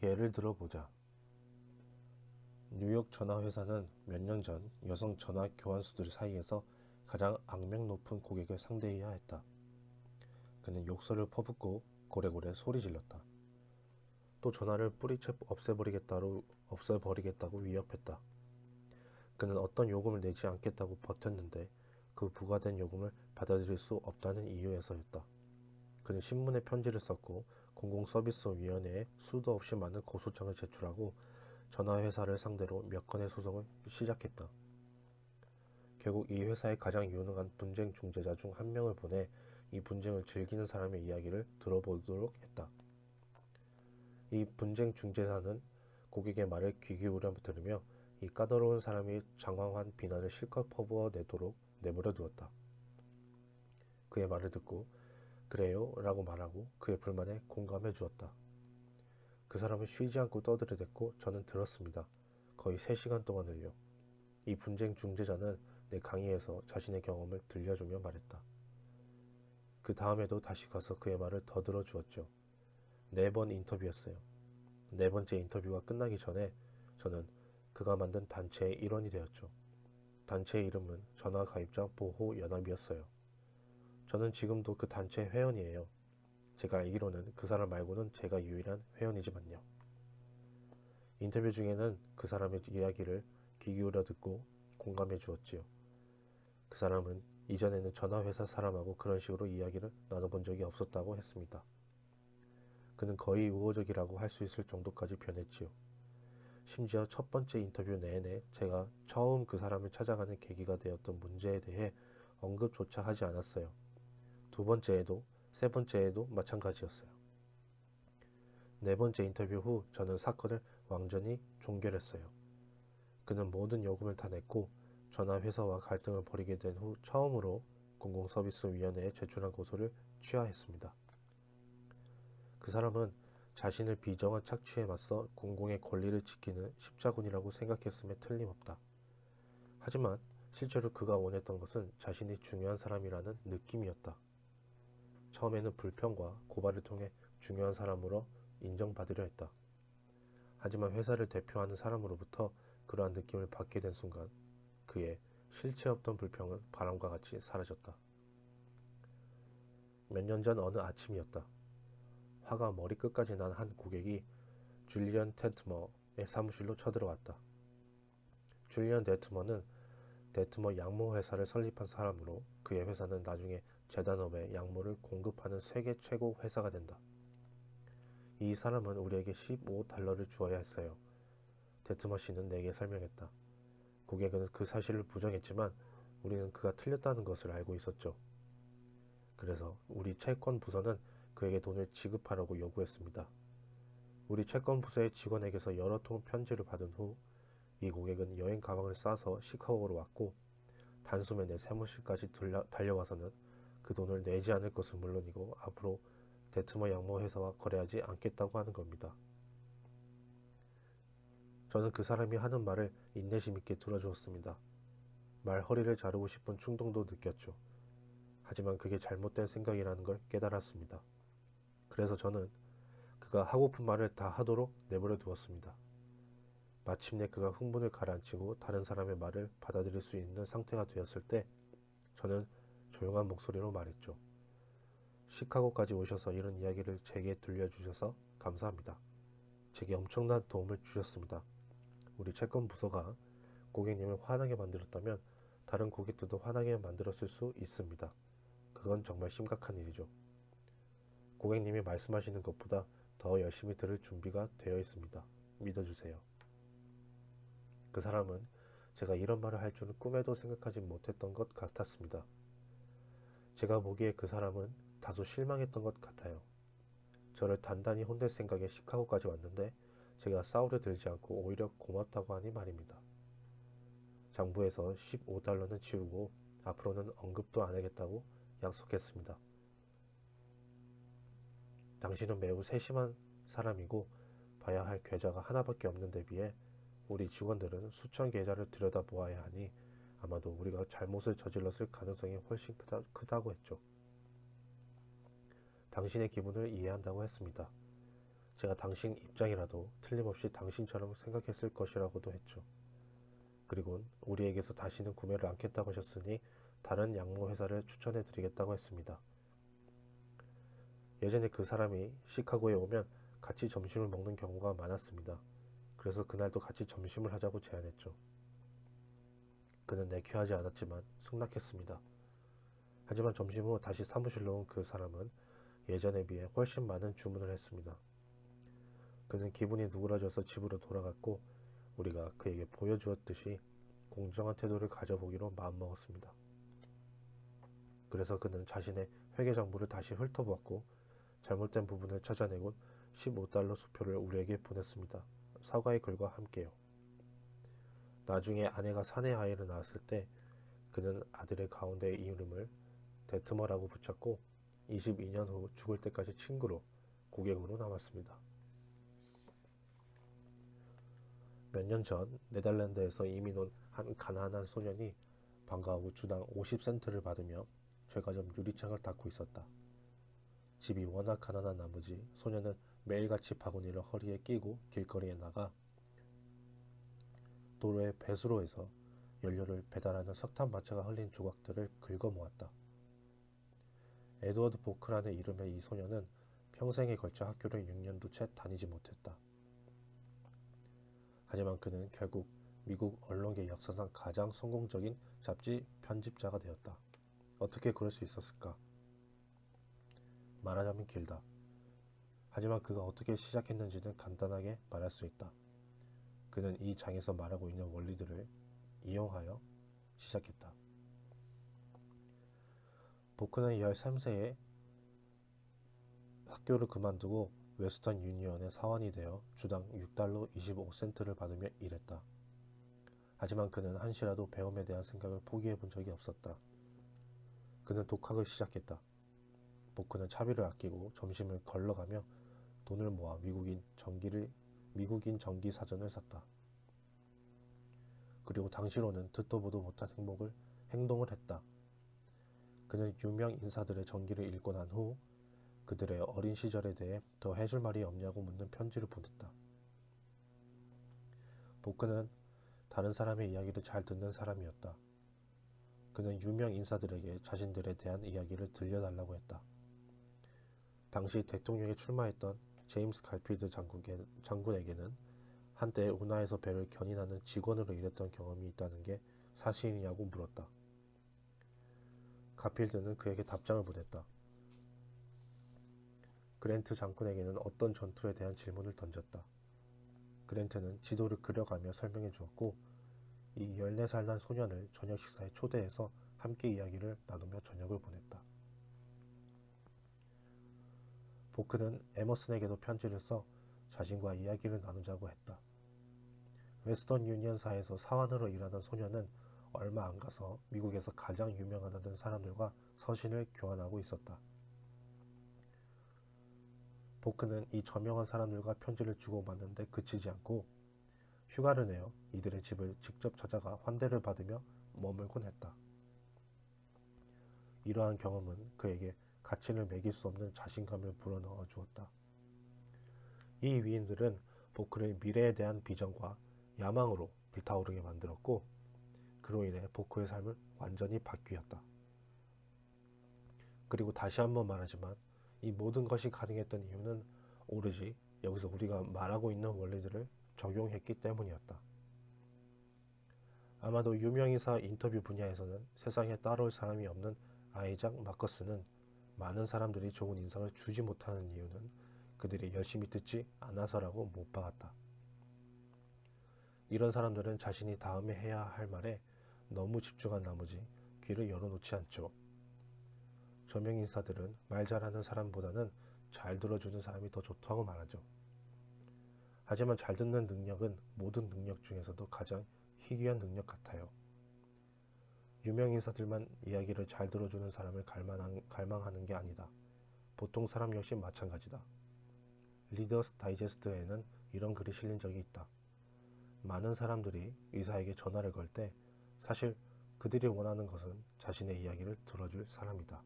예를 들어보자. 뉴욕 전화회사는 몇 년 전 여성 전화 교환수들 사이에서 가장 악명 높은 고객을 상대해야 했다. 그는 욕설을 퍼붓고 고래고래 소리 질렀다. 또 전화를 뿌리채 없애버리겠다고 위협했다. 그는 어떤 요금을 내지 않겠다고 버텼는데 그 부과된 요금을 받아들일 수 없다는 이유에서였다. 그는 신문에 편지를 썼고 공공서비스위원회에 수도 없이 많은 고소장을 제출하고 전화회사를 상대로 몇 건의 소송을 시작했다. 결국 이 회사의 가장 유능한 분쟁 중재자 중 한 명을 보내 이 분쟁을 즐기는 사람의 이야기를 들어보도록 했다. 이 분쟁 중재사는 고객의 말을 귀 기울여 들으며 이 까다로운 사람이 장황한 비난을 실컷 퍼부어 내도록 내버려 두었다. 그의 말을 듣고 그래요? 라고 말하고 그의 불만에 공감해 주었다. 그 사람은 쉬지 않고 떠들어댔고 저는 들었습니다. 거의 3시간 동안을요. 이 분쟁 중재자는 내 강의에서 자신의 경험을 들려주며 말했다. 그 다음에도 다시 가서 그의 말을 더 들어주었죠. 4번 인터뷰였어요. 4번째 인터뷰가 끝나기 전에 저는 그가 만든 단체의 일원이 되었죠. 단체의 이름은 전화가입자 보호연합이었어요. 저는 지금도 그 단체 회원이에요. 제가 알기로는 그 사람 말고는 제가 유일한 회원이지만요. 인터뷰 중에는 그 사람의 이야기를 귀 기울여 듣고 공감해 주었지요. 그 사람은 이전에는 전화회사 사람하고 그런 식으로 이야기를 나눠본 적이 없었다고 했습니다. 그는 거의 우호적이라고 할 수 있을 정도까지 변했지요. 심지어 첫 번째 인터뷰 내내 제가 처음 그 사람을 찾아가는 계기가 되었던 문제에 대해 언급조차 하지 않았어요. 2번째에도 3번째에도 마찬가지였어요. 4번째 인터뷰 후 저는 사건을 완전히 종결했어요. 그는 모든 요금을 다 냈고 전화회사와 갈등을 벌이게 된 후 처음으로 공공서비스위원회에 제출한 고소를 취하했습니다. 그 사람은 자신을 비정한 착취에 맞서 공공의 권리를 지키는 십자군이라고 생각했음에 틀림없다. 하지만 실제로 그가 원했던 것은 자신이 중요한 사람이라는 느낌이었다. 처음에는 불평과 고발을 통해 중요한 사람으로 인정받으려 했다. 하지만 회사를 대표하는 사람으로부터 그러한 느낌을 받게 된 순간 그의 실체 없던 불평은 바람과 같이 사라졌다. 몇 년 전 어느 아침이었다. 화가 머리끝까지 난 한 고객이 줄리언 데트머의 사무실로 쳐들어왔다. 줄리언 데트머는 데트머 양모 회사를 설립한 사람으로 그의 회사는 나중에 재단업에 양모를 공급하는 세계 최고 회사가 된다. 이 사람은 우리에게 $15를 주어야 했어요. 데트머 씨는 내게 설명했다. 고객은 그 사실을 부정했지만 우리는 그가 틀렸다는 것을 알고 있었죠. 그래서 우리 채권 부서는 그에게 돈을 지급하라고 요구했습니다. 우리 채권 부서의 직원에게서 여러 통 편지를 받은 후 이 고객은 여행 가방을 싸서 시카고로 왔고 단숨에 내 사무실까지 달려와서는 그 돈을 내지 않을 것은 물론이고 앞으로 데트머 양모 회사와 거래하지 않겠다고 하는 겁니다. 저는 그 사람이 하는 말을 인내심 있게 들어주었습니다. 말 허리를 자르고 싶은 충동도 느꼈죠. 하지만 그게 잘못된 생각이라는 걸 깨달았습니다. 그래서 저는 그가 하고픈 말을 다 하도록 내버려 두었습니다. 마침내 그가 흥분을 가라앉히고 다른 사람의 말을 받아들일 수 있는 상태가 되었을 때 저는 조용한 목소리로 말했죠. 시카고까지 오셔서 이런 이야기를 제게 들려주셔서 감사합니다. 제게 엄청난 도움을 주셨습니다. 우리 채권 부서가 고객님을 화나게 만들었다면 다른 고객들도 화나게 만들었을 수 있습니다. 그건 정말 심각한 일이죠. 고객님이 말씀하시는 것보다 더 열심히 들을 준비가 되어 있습니다. 믿어주세요. 그 사람은 제가 이런 말을 할 줄은 꿈에도 생각하지 못했던 것 같았습니다. 제가 보기에 그 사람은 다소 실망했던 것 같아요. 저를 단단히 혼낼 생각에 시카고까지 왔는데 제가 싸우려 들지 않고 오히려 고맙다고 하니 말입니다. 장부에서 $15는 지우고 앞으로는 언급도 안 하겠다고 약속했습니다. 당신은 매우 세심한 사람이고 봐야 할 계좌가 하나밖에 없는 데 비해 우리 직원들은 수천 계좌를 들여다보아야 하니 아마도 우리가 잘못을 저질렀을 가능성이 훨씬 크다고 했죠. 당신의 기분을 이해한다고 했습니다. 제가 당신 입장이라도 틀림없이 당신처럼 생각했을 것이라고도 했죠. 그리고 우리에게서 다시는 구매를 않겠다고 하셨으니 다른 양모 회사를 추천해 드리겠다고 했습니다. 예전에 그 사람이 시카고에 오면 같이 점심을 먹는 경우가 많았습니다. 그래서 그날도 같이 점심을 하자고 제안했죠. 그는 내키하지 않았지만 승낙했습니다. 하지만 점심 후 다시 사무실로 온 그 사람은 예전에 비해 훨씬 많은 주문을 했습니다. 그는 기분이 누그러져서 집으로 돌아갔고 우리가 그에게 보여주었듯이 공정한 태도를 가져보기로 마음먹었습니다. 그래서 그는 자신의 회계장부를 다시 훑어보았고 잘못된 부분을 찾아내곤 $15 수표를 우리에게 보냈습니다. 사과의 글과 함께요. 나중에 아내가 사내 아이를 낳았을 때 그는 아들의 가운데의 이름을 데트머라고 붙였고 22년 후 죽을 때까지 친구로 고객으로 남았습니다. 몇 년 전 네덜란드에서 이민 온 한 가난한 소년이 방과 후 주당 50센트를 받으며 제과점 유리창을 닦고 있었다. 집이 워낙 가난한 나머지 소년은 매일같이 바구니를 허리에 끼고 길거리에 나가 도로의 배수로에서 연료를 배달하는 석탄 마차가 흘린 조각들을 긁어 모았다. 에드워드 보크라는 이름의 이 소년은 평생에 걸쳐 학교를 6년도 채 다니지 못했다. 하지만 그는 결국 미국 언론계 역사상 가장 성공적인 잡지 편집자가 되었다. 어떻게 그럴 수 있었을까? 말하자면 길다. 하지만 그가 어떻게 시작했는지는 간단하게 말할 수 있다. 그는 이 장에서 말하고 있는 원리들을 이용하여 시작했다. 보크는 13세에 학교를 그만두고 웨스턴 유니언의 사원이 되어 주당 $6 25센트를 받으며 일했다. 하지만 그는 한시라도 배움에 대한 생각을 포기해 본 적이 없었다. 그는 독학을 시작했다. 보크는 차비를 아끼고 점심을 걸러가며 돈을 모아 미국인 전기 사전을 샀다. 그리고 당시로는 듣도 보도 못한 행동을 했다. 그는 유명 인사들의 전기를 읽고 난 후 그들의 어린 시절에 대해 더 해줄 말이 없냐고 묻는 편지를 보냈다. 보크는 다른 사람의 이야기를 잘 듣는 사람이었다. 그는 유명 인사들에게 자신들에 대한 이야기를 들려달라고 했다. 당시 대통령에 출마했던 제임스 갈필드 장군에게는 한때 운하에서 배를 견인하는 직원으로 일했던 경험이 있다는 게 사실이냐고 물었다. 가필드는 그에게 답장을 보냈다. 그랜트 장군에게는 어떤 전투에 대한 질문을 던졌다. 그랜트는 지도를 그려가며 설명해 주었고 이 14살 난 소년을 저녁 식사에 초대해서 함께 이야기를 나누며 저녁을 보냈다. 보크는 에머슨에게도 편지를 써 자신과 이야기를 나누자고 했다. 웨스턴 유니언사에서 사원으로 일하던 소년은 얼마 안 가서 미국에서 가장 유명하다는 사람들과 서신을 교환하고 있었다. 보크는 이 저명한 사람들과 편지를 주고받는데 그치지 않고 휴가를 내어 이들의 집을 직접 찾아가 환대를 받으며 머물곤 했다. 이러한 경험은 그에게 가치를 매길 수 없는 자신감을 불어넣어 주었다. 이 위인들은 보크를 미래에 대한 비전과 야망으로 불타오르게 만들었고 그로 인해 보크의 삶을 완전히 바뀌었다. 그리고 다시 한번 말하지만 이 모든 것이 가능했던 이유는 오로지 여기서 우리가 말하고 있는 원리들을 적용했기 때문이었다. 아마도 유명인사 인터뷰 분야에서는 세상에 따라올 사람이 없는 아이작 마커스는 많은 사람들이 좋은 인상을 주지 못하는 이유는 그들이 열심히 듣지 않아서라고 못 박았다. 이런 사람들은 자신이 다음에 해야 할 말에 너무 집중한 나머지 귀를 열어놓지 않죠. 저명인사들은 말 잘하는 사람보다는 잘 들어주는 사람이 더 좋다고 말하죠. 하지만 잘 듣는 능력은 모든 능력 중에서도 가장 희귀한 능력 같아요. 유명인사들만 이야기를 잘 들어주는 사람을 갈망하는 게 아니다. 보통 사람 역시 마찬가지다. 리더스 다이제스트에는 이런 글이 실린 적이 있다. 많은 사람들이 의사에게 전화를 걸 때 사실 그들이 원하는 것은 자신의 이야기를 들어줄 사람이다.